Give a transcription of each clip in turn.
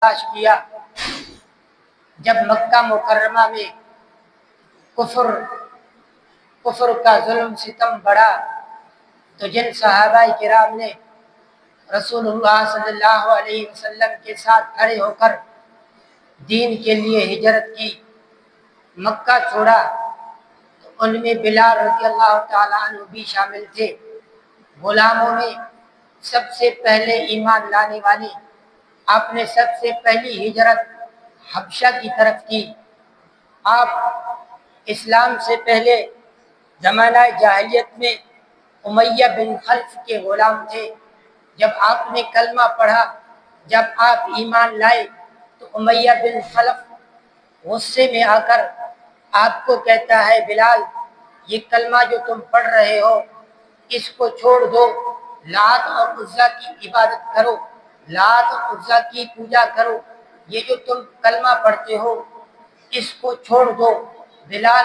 تلاش کیا جب مکہ مکرمہ میں کفر کا ظلم ستم بڑھا تو جن صحابہ کرام نے رسول اللہ صلی اللہ علیہ وسلم کے ساتھ کھڑے ہو کر دین کے لیے ہجرت کی، مکہ چھوڑا، تو ان میں بلال رضی اللہ تعالیٰ عنہ بھی شامل تھے۔ غلاموں میں سب سے پہلے ایمان لانے والے، آپ نے سب سے پہلی ہجرت حبشہ کی طرف کی۔ آپ اسلام سے پہلے زمانہ جاہلیت میں امیہ بن خلف کے غلام تھے۔ جب آپ نے کلمہ پڑھا، جب آپ ایمان لائے، تو امیہ بن خلف غصے میں آ کر آپ کو کہتا ہے، بلال یہ کلمہ جو تم پڑھ رہے ہو اس کو چھوڑ دو، لات اور عزیٰ کی عبادت کرو، لات اور عزیٰ کی پوجا کرو، یہ جو تم کلمہ پڑھتے ہو اس کو چھوڑ دو۔ بلال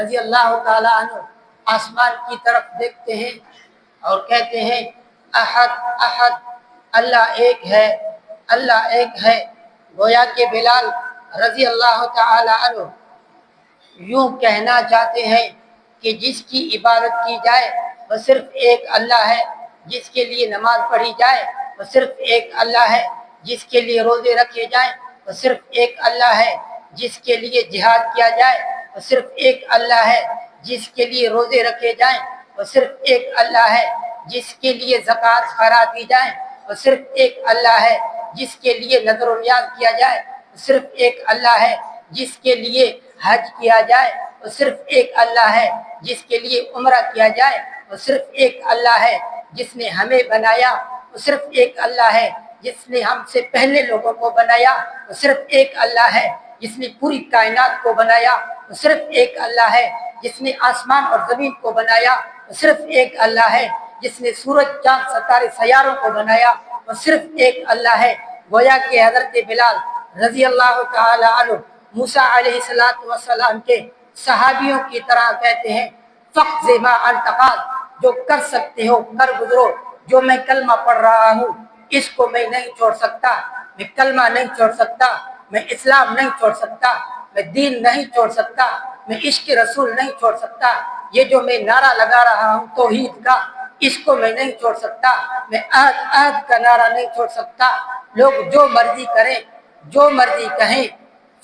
رضی اللہ تعالیٰ عنہ آسمان کی طرف دیکھتے ہیں اور کہتے ہیں، احد احد، اللہ ایک ہے، اللہ ایک ہے۔ گویا کہ بلال رضی اللہ تعالیٰ عنہ یوں کہنا چاہتے ہیں کہ جس کی عبادت کی جائے وہ صرف ایک اللہ ہے، جس کے لیے نماز پڑھی جائے وہ صرف ایک اللہ ہے، جس کے لیے روزے رکھے جائیں وہ صرف ایک اللہ ہے، جس کے لیے جہاد کیا جائے وہ صرف ایک اللہ ہے، جس کے لیے روزے رکھے جائیں وہ صرف ایک اللہ ہے، جس کے لیے زکوٰۃ خیرات دی جائیں وہ صرف ایک اللہ ہے، جس کے لیے نذر و نیاز کیا جائے وہ صرف ایک اللہ ہے، جس کے لیے حج کیا جائے وہ صرف ایک اللہ ہے، جس کے لیے عمرہ کیا جائے وہ صرف ایک اللہ ہے، جس نے ہمیں بنایا وہ صرف ایک اللہ ہے، جس نے ہم سے پہلے لوگوں کو بنایا وہ صرف ایک اللہ ہے، جس نے پوری کائنات کو بنایا وہ صرف ایک اللہ ہے، جس نے آسمان اور زمین کو بنایا وہ صرف ایک اللہ ہے، جس نے سورج چاند ستارے سیاروں کو بنایا وہ صرف ایک اللہ ہے۔ گویا کہ حضرت بلال رضی اللہ تعالی عنہ موسیٰ علیہ السلام کے صحابیوں کی طرح کہتے ہیں، فقض ما انت قاض، جو کر سکتے ہو کر گزرو، جو میں کلمہ پڑھ رہا ہوں اس کو میں نہیں چھوڑ سکتا، میں کلمہ نہیں چھوڑ سکتا، میں اسلام نہیں چھوڑ سکتا، میں دین نہیں چھوڑ سکتا، میں عشق رسول نہیں چھوڑ سکتا، یہ جو میں نعرہ لگا رہا ہوں توحید کا اس کو میں نہیں چھوڑ سکتا، میں عہد کا نعرہ نہیں چھوڑ سکتا۔ لوگ جو مرضی کریں، جو مرضی کہیں،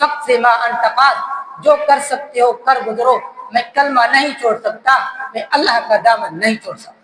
فقط ما انت قاض، جو کر سکتے ہو کر گزرو، میں کلمہ نہیں چھوڑ سکتا، میں اللہ کا دامن نہیں چھوڑ سکتا۔